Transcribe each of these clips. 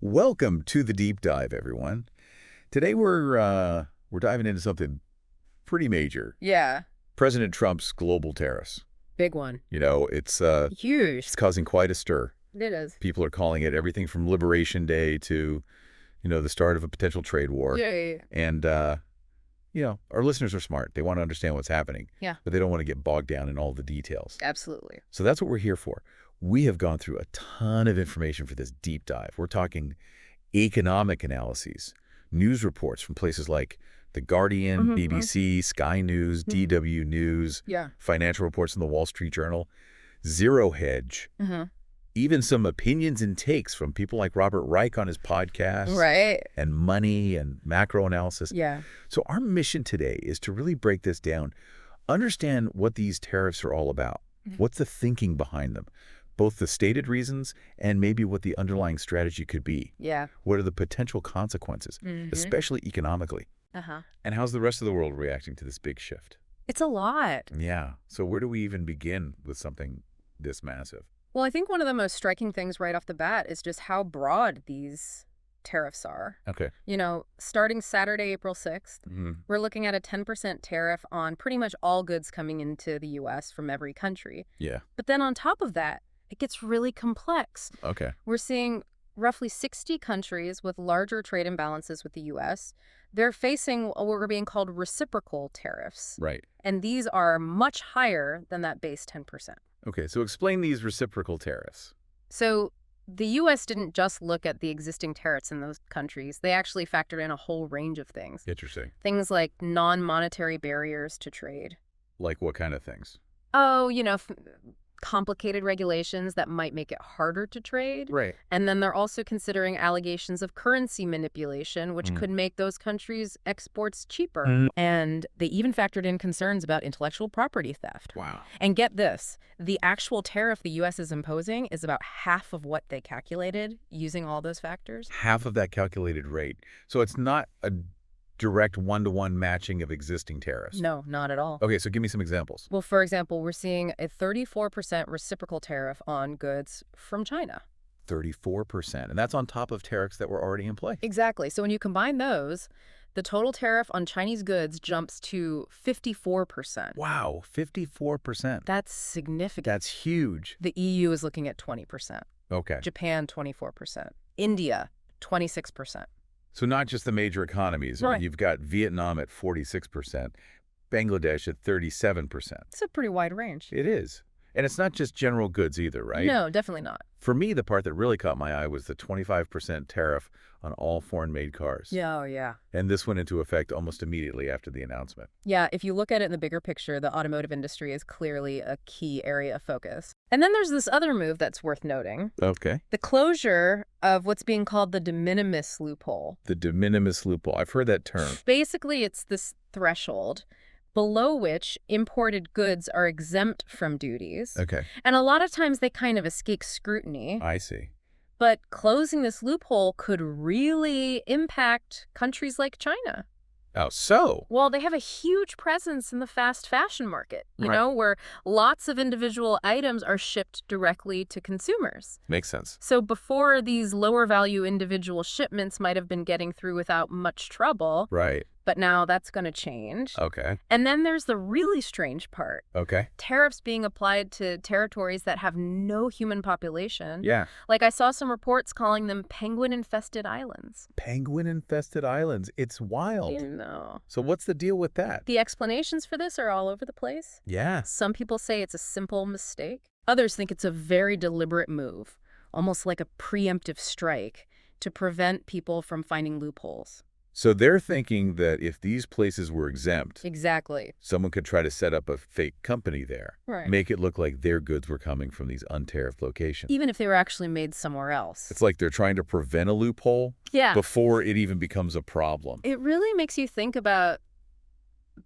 Welcome to the deep dive, everyone. Today we're diving into something pretty major. Yeah, President Trump's global tariffs. big one. It's Huge. causing quite a stir. It is. People are calling it everything from Liberation Day to, the start of a potential trade war. Yeah. And our listeners are smart. They want to understand what's happening. Yeah. But they don't want to get bogged down in all the details. Absolutely. So that's what we're here for. We have gone through a ton of information for this deep dive. We're talking economic analyses, news reports from places like The Guardian, BBC, Sky News, DW News, Yeah. financial reports in the Wall Street Journal, Zero Hedge, even some opinions and takes from people like Robert Reich on his podcast, Right. and money and macro analysis. Yeah. So our mission today is to really break this down, understand what these tariffs are all about. What's the thinking behind them? Both the stated reasons and maybe what the underlying strategy could be. Yeah. What are the potential consequences, especially economically? And how's the rest of the world reacting to this big shift? It's a lot. Yeah. So where do we even begin with something this massive? Well, I think one of the most striking things right off the bat is just how broad these tariffs are. Okay. Starting Saturday, April 6th, we're looking at a 10% tariff on pretty much all goods coming into the U.S. from every country. Yeah. But then on top of that, it gets really complex. Okay. We're seeing roughly 60 countries with larger trade imbalances with the U.S. They're facing what are being called reciprocal tariffs. Right. And these are much higher than that base 10%. Okay. So explain these reciprocal tariffs. So the U.S. didn't just look at the existing tariffs in those countries. They actually factored in a whole range of things. Interesting. Things like non-monetary barriers to trade. Like what kind of things? Oh, complicated regulations that might make it harder to trade. Right. And then they're also considering allegations of currency manipulation, which could make those countries' exports cheaper. And they even factored in concerns about intellectual property theft. Wow. And get this, the actual tariff the U.S. is imposing is about half of what they calculated using all those factors. Half of that calculated rate. So it's not a direct one-to-one matching of existing tariffs. No, not at all. Okay, so give me some examples. Well, for example, we're seeing a 34% reciprocal tariff on goods from China. 34%. And that's on top of tariffs that were already in play. Exactly. So when you combine those, the total tariff on Chinese goods jumps to 54%. Wow, 54%. That's significant. That's huge. The EU is looking at 20%. Okay. Japan, 24%. India, 26%. So not just the major economies. Right. You've got Vietnam at 46%, Bangladesh at 37%. It's a pretty wide range. It is. And it's not just general goods either, right? No, definitely not. For me, the part that really caught my eye was the 25% tariff on all foreign-made cars. Yeah, oh yeah. And this went into effect almost immediately after the announcement. Yeah, if you look at it in the bigger picture, the automotive industry is clearly a key area of focus. And then there's this other move that's worth noting. Okay. The closure of what's being called the de minimis loophole. The de minimis loophole. I've heard that term. Basically, it's this threshold below which imported goods are exempt from duties. Okay. And a lot of times they kind of escape scrutiny. I see. But closing this loophole could really impact countries like China. Oh, so? Well, they have a huge presence in the fast fashion market, where lots of individual items are shipped directly to consumers. Makes sense. So before, these lower value individual shipments might have been getting through without much trouble. Right. But now that's going to change. Okay. And then there's the really strange part. Okay. Tariffs being applied to territories that have no human population. Yeah. Like I saw some reports calling them penguin-infested islands. Penguin-infested islands. It's wild. You know. So what's the deal with that? The explanations for this are all over the place. Yeah. Some people say it's a simple mistake. Others think it's a very deliberate move, almost like a preemptive strike, to prevent people from finding loopholes. So they're thinking that if these places were exempt, Exactly. someone could try to set up a fake company there, Right. make it look like their goods were coming from these untariffed locations. Even if they were actually made somewhere else. It's like they're trying to prevent a loophole Yeah. before it even becomes a problem. It really makes you think about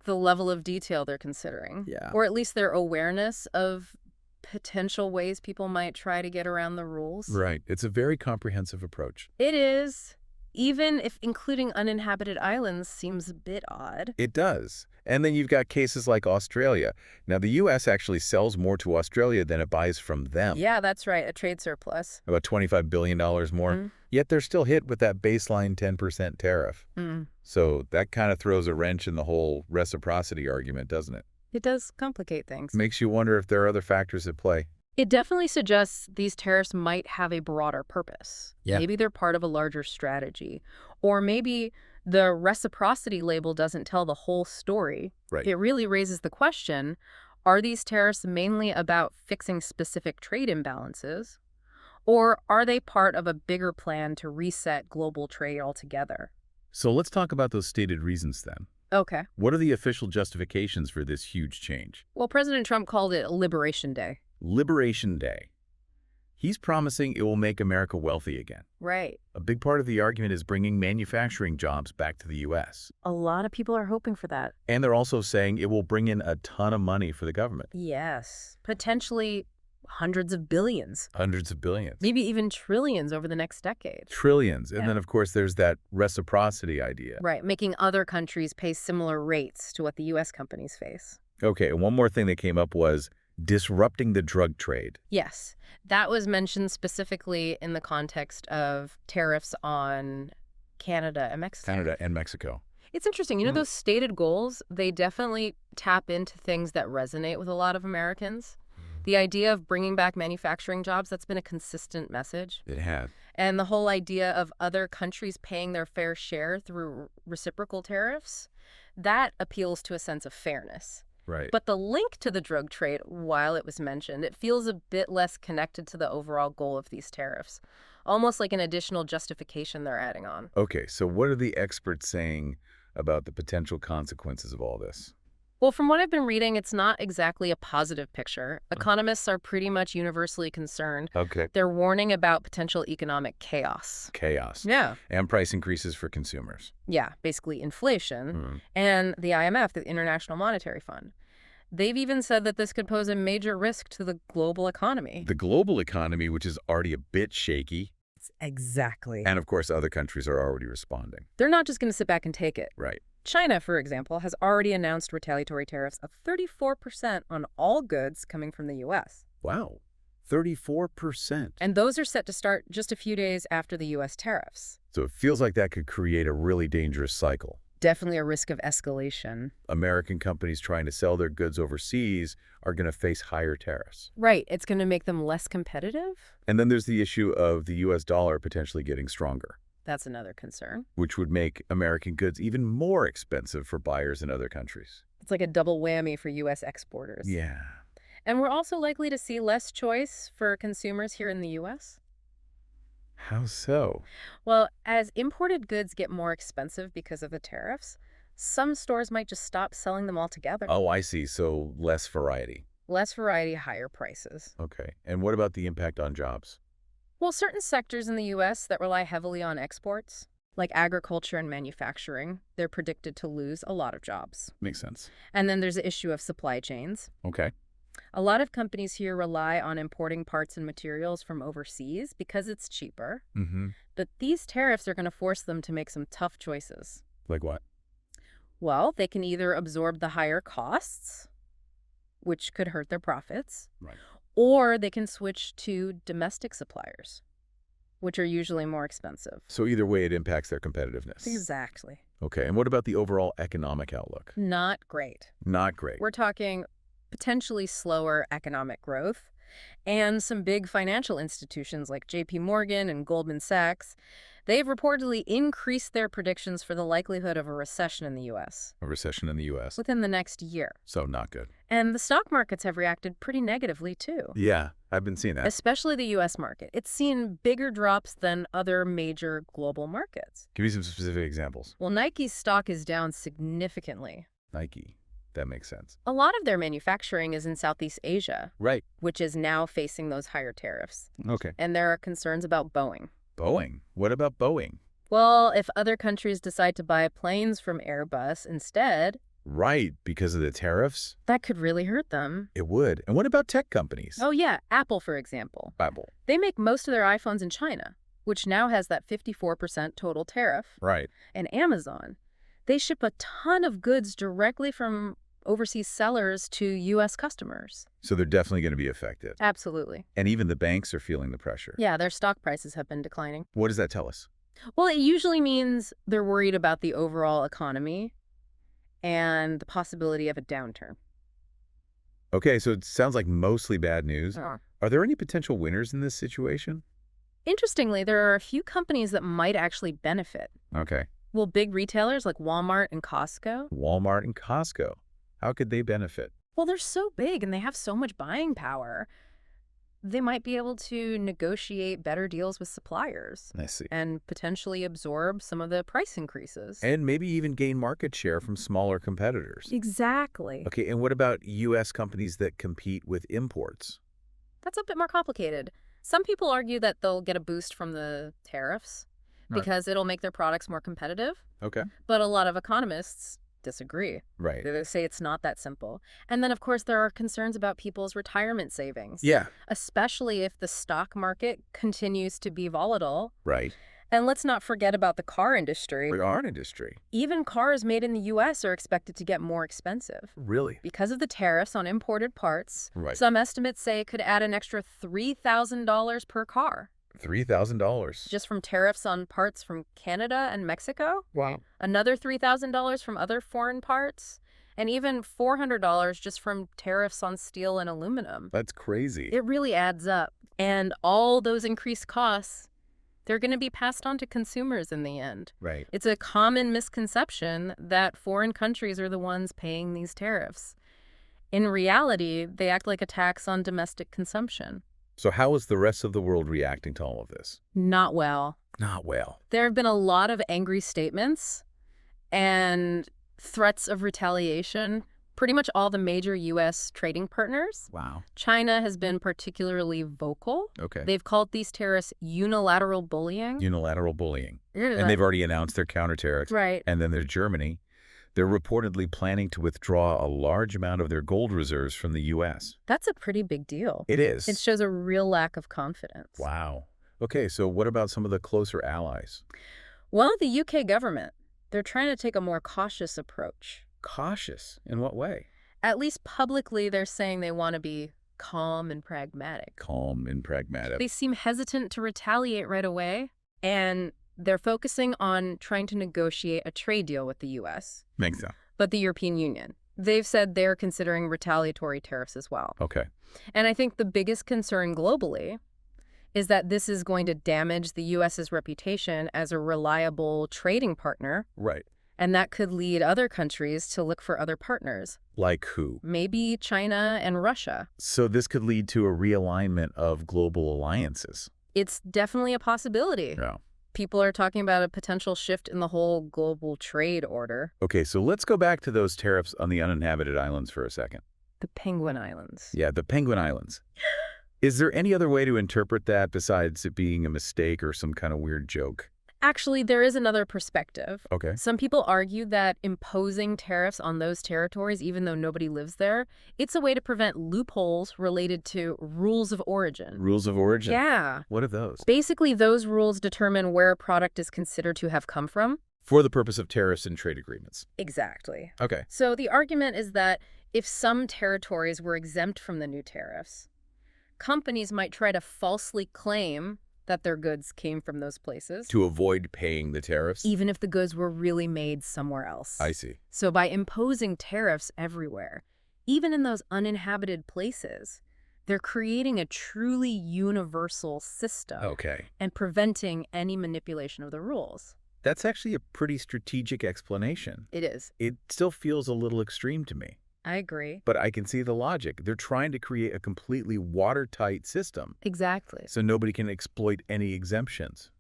the level of detail they're considering. Yeah. Or at least their awareness of potential ways people might try to get around the rules. Right. It's a very comprehensive approach. It is. even if including uninhabited islands seems a bit odd. It does. And then you've got cases like Australia. Now, the U.S. actually sells more to Australia than it buys from them. Yeah, that's right, a trade surplus. About $25 billion more. Yet they're still hit with that baseline 10% tariff. So that kind of throws a wrench in the whole reciprocity argument, doesn't it? It does complicate things. Makes you wonder if there are other factors at play. It definitely suggests these tariffs might have a broader purpose. Yeah. Maybe they're part of a larger strategy. Or maybe the reciprocity label doesn't tell the whole story. Right. It really raises the question, are these tariffs mainly about fixing specific trade imbalances? Or are they part of a bigger plan to reset global trade altogether? So let's talk about those stated reasons then. Okay. What are the official justifications for this huge change? Well, President Trump called it Liberation Day. Liberation Day. He's promising it will make America wealthy again. Right. A big part of the argument is bringing manufacturing jobs back to the U.S. A lot of people are hoping for that. And they're also saying it will bring in a ton of money for the government. Yes. Potentially hundreds of billions. Hundreds of billions. Maybe even trillions over the next decade. Trillions. And Yeah. then, of course, there's that reciprocity idea. Right, making other countries pay similar rates to what the U.S. companies face. Okay, and one more thing that came up was disrupting the drug trade. Yes, that was mentioned specifically in the context of tariffs on Canada and Mexico. Canada and Mexico. It's interesting. You know, those stated goals, they definitely tap into things that resonate with a lot of Americans. The idea of bringing back manufacturing jobs, that's been a consistent message. It had. And the whole idea of other countries paying their fair share through reciprocal tariffs, that appeals to a sense of fairness. Right. But the link to the drug trade, while it was mentioned, it feels a bit less connected to the overall goal of these tariffs. Almost like an additional justification they're adding on. Okay, so what are the experts saying about the potential consequences of all this? Well, from what I've been reading, it's not exactly a positive picture. Economists are pretty much universally concerned. Okay. They're warning about potential economic chaos. Chaos. Yeah. And price increases for consumers. Yeah, basically inflation. And the IMF, the International Monetary Fund. They've even said that this could pose a major risk to the global economy. The global economy, which is already a bit shaky. Exactly. And of course, other countries are already responding. They're not just going to sit back and take it. Right. China, for example, has already announced retaliatory tariffs of 34% on all goods coming from the U.S. Wow. 34%. And those are set to start just a few days after the U.S. tariffs. So it feels like that could create a really dangerous cycle. Definitely a risk of escalation. American companies trying to sell their goods overseas are going to face higher tariffs. Right. It's going to make them less competitive. And then there's the issue of the U.S. dollar potentially getting stronger, That's another concern. which would make American goods even more expensive for buyers in other countries. It's like a double whammy for U.S. exporters. Yeah. And we're also likely to see less choice for consumers here in the U.S. How so? Well, as imported goods get more expensive because of the tariffs, some stores might just stop selling them altogether. Oh, I see. So less variety. Less variety, higher prices. Okay. And what about the impact on jobs? Well, certain sectors in the U.S. that rely heavily on exports, like agriculture and manufacturing, they're predicted to lose a lot of jobs. Makes sense. And then there's the issue of supply chains. Okay. A lot of companies here rely on importing parts and materials from overseas because it's cheaper. But these tariffs are going to force them to make some tough choices. Like what? Well, they can either absorb the higher costs, which could hurt their profits, Right. or they can switch to domestic suppliers, which are usually more expensive. So either way, it impacts their competitiveness. Exactly. Okay. And what about the overall economic outlook? Not great. Not great. We're talking potentially slower economic growth, and some big financial institutions like JP Morgan and Goldman Sachs, they've reportedly increased their predictions for the likelihood of a recession in the U.S. A recession in the U.S. within the next year. So not good. And the stock markets have reacted pretty negatively, too. Yeah, I've been seeing that. Especially the U.S. market. It's seen bigger drops than other major global markets. Give me some specific examples. Well, Nike's stock is down significantly. Nike. That makes sense. A lot of their manufacturing is in Southeast Asia, Right. which is now facing those higher tariffs. Okay. And there are concerns about Boeing. Boeing. What about Boeing? Well, if other countries decide to buy planes from Airbus instead, Right, because of the tariffs? that could really hurt them. It would. And what about tech companies? Oh yeah, Apple, for example. Apple. They make most of their iPhones in China, which now has that 54% total tariff, Right. and Amazon, they ship a ton of goods directly from overseas sellers to U.S. customers. So they're definitely going to be affected. Absolutely. And even the banks are feeling the pressure. Yeah, their stock prices have been declining. What does that tell us? Well, it usually means they're worried about the overall economy and the possibility of a downturn. Okay, so it sounds like mostly bad news. Uh. Are there any potential winners in this situation? Interestingly, there are a few companies that might actually benefit. Okay. Well, big retailers like Walmart and Costco. Walmart and Costco. How could they benefit? Well, they're so big and they have so much buying power. They might be able to negotiate better deals with suppliers I see. and potentially absorb some of the price increases. And maybe even gain market share from smaller competitors. Exactly. Okay, and what about U.S. companies that compete with imports? That's a bit more complicated. Some people argue that they'll get a boost from the tariffs Right. because it'll make their products more competitive. Okay. But a lot of economists disagree. Right. They say it's not that simple. And then, of course, there are concerns about people's retirement savings. Yeah. Especially if the stock market continues to be volatile. Right. And let's not forget about the car industry. The art industry. Even cars made in the U.S. are expected to get more expensive. Really? Because of the tariffs on imported parts, Right. some estimates say it could add an extra $3,000 per car. $3,000. Just from tariffs on parts from Canada and Mexico. Wow. Another $3,000 from other foreign parts. And even $400 just from tariffs on steel and aluminum. That's crazy. It really adds up. And all those increased costs, they're going to be passed on to consumers in the end. Right. It's a common misconception that foreign countries are the ones paying these tariffs. In reality, they act like a tax on domestic consumption. So how is the rest of the world reacting to all of this? Not well. Not well. There have been a lot of angry statements and threats of retaliation. Pretty much all the major U.S. trading partners. Wow. China has been particularly vocal. Okay. They've called these tariffs unilateral bullying. Unilateral bullying. And they've already announced their counter tariffs. Right. And then there's Germany. They're reportedly planning to withdraw a large amount of their gold reserves from the U.S. That's a pretty big deal. It is. It shows a real lack of confidence. Wow. Okay, so what about some of the closer allies? Well, the UK government, they're trying to take a more cautious approach. Cautious? In what way? At least publicly, they're saying they want to be calm and pragmatic. Calm and pragmatic. They seem hesitant to retaliate right away, and they're focusing on trying to negotiate a trade deal with the U.S. Makes sense. But the European Union, they've said they're considering retaliatory tariffs as well. Okay. And I think the biggest concern globally is that this is going to damage the U.S.'s reputation as a reliable trading partner. Right. And that could lead other countries to look for other partners. Like who? Maybe China and Russia. So this could lead to a realignment of global alliances. It's definitely a possibility. Yeah. People are talking about a potential shift in the whole global trade order. Okay, so let's go back to those tariffs on the uninhabited islands for a second. The Penguin Islands. Yeah, the Penguin Islands. Is there any other way to interpret that besides it being a mistake or some kind of weird joke? Actually, there is another perspective. Okay. Some people argue that imposing tariffs on those territories, even though nobody lives there, it's a way to prevent loopholes related to rules of origin. Rules of origin? Yeah. What are those? Basically, those rules determine where a product is considered to have come from. For the purpose of tariffs and trade agreements. Exactly. Okay. So the argument is that if some territories were exempt from the new tariffs, companies might try to falsely claim that their goods came from those places. To avoid paying the tariffs? Even if the goods were really made somewhere else. I see. So by imposing tariffs everywhere, even in those uninhabited places, they're creating a truly universal system. Okay. And preventing any manipulation of the rules. That's actually a pretty strategic explanation. It is. It still feels a little extreme to me. I agree. But I can see the logic. They're trying to create a completely watertight system. Exactly. So nobody can exploit any exemptions.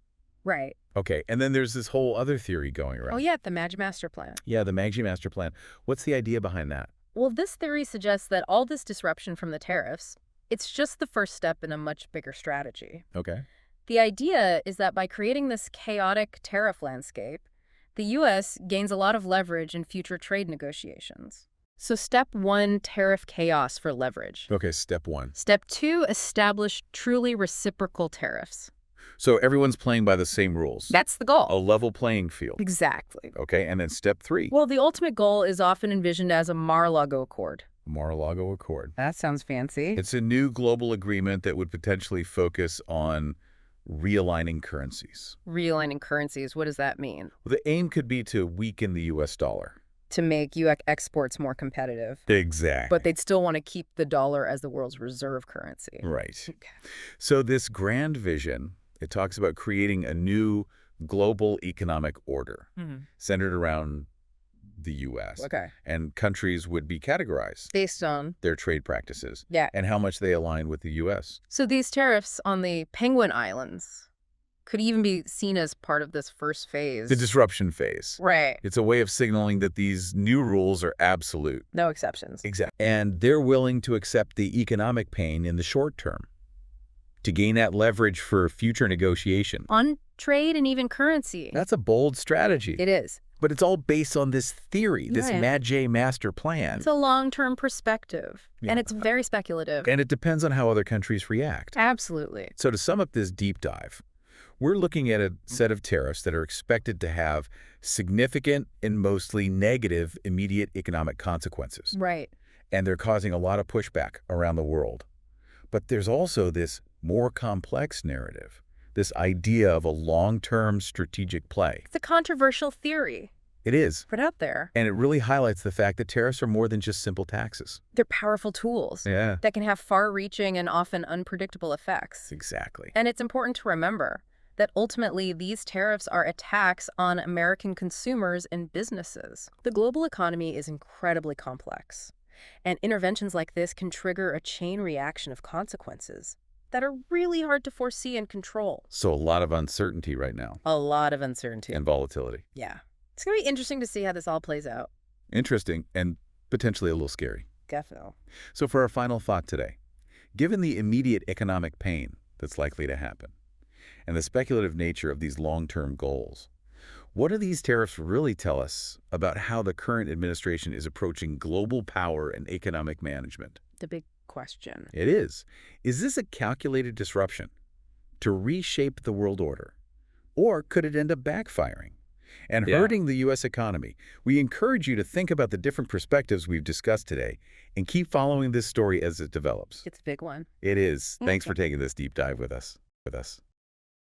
Right. Okay, and then there's this whole other theory going around. Oh, yeah, the Mag Master Plan. Yeah, the Maggi Master Plan. What's the idea behind that? Well, this theory suggests that all this disruption from the tariffs, it's just the first step in a much bigger strategy. Okay. The idea is that by creating this chaotic tariff landscape, the U.S. gains a lot of leverage in future trade negotiations. So step 1, tariff chaos for leverage. Okay, step 1. Step 2, establish truly reciprocal tariffs. So everyone's playing by the same rules. That's the A goal. level playing field. Exactly. Okay, and then step 3, Well, the ultimate goal is often envisioned as a Mar-a-Lago Accord. Mar-a-Lago Accord. That sounds fancy. It's a new global agreement that would potentially focus on realigning currencies. Realigning currencies, what does that mean? Well, the aim could be to weaken the U.S. dollar. To make U.S. exports more competitive. Exactly. But they'd still want to keep the dollar as the world's reserve currency. Right. Okay. So this grand vision, it talks about creating a new global economic order centered around the U.S. Okay. And countries would be categorized, Based on, their trade practices, yeah. and how much they align with the U.S. So these tariffs on the Penguin Islands could even be seen as part of this first phase. The disruption phase. Right. It's a way of signaling that these new rules are absolute. No exceptions. Exactly. And they're willing to accept the economic pain in the short term to gain that leverage for future negotiation. On trade and even currency. That's a bold strategy. It is. But it's all based on this theory, this Right. Mad J master plan. It's a long-term perspective. Yeah. And it's very speculative. And it depends on how other countries react. Absolutely. So to sum up this deep dive, we're looking at a set of tariffs that are expected to have significant and mostly negative immediate economic consequences. Right. And they're causing a lot of pushback around the world. But there's also this more complex narrative, this idea of a long-term strategic play. It's a controversial theory. It is. Put out there. And it really highlights the fact that tariffs are more than just simple taxes. They're powerful tools Yeah, that can have far-reaching and often unpredictable effects. exactly. And it's important to remember that ultimately these tariffs are attacks on American consumers and businesses. The global economy is incredibly complex, and interventions like this can trigger a chain reaction of consequences that are really hard to foresee and control. So a lot of uncertainty right now A lot of uncertainty. and volatility. Yeah. It's going to be interesting to see how this all plays out. Interesting and potentially a little scary. Definitely. So for our final thought today, given the immediate economic pain that's likely to happen and the speculative nature of these long-term goals, what do these tariffs really tell us about how the current administration is approaching global power and economic management? The big question. It is. Is this a calculated disruption to reshape the world order? Or could it end up backfiring and hurting the U.S. economy? We encourage you to think about the different perspectives we've discussed today and keep following this story as it develops. It's a big one. It is. Thanks for taking this deep dive with us.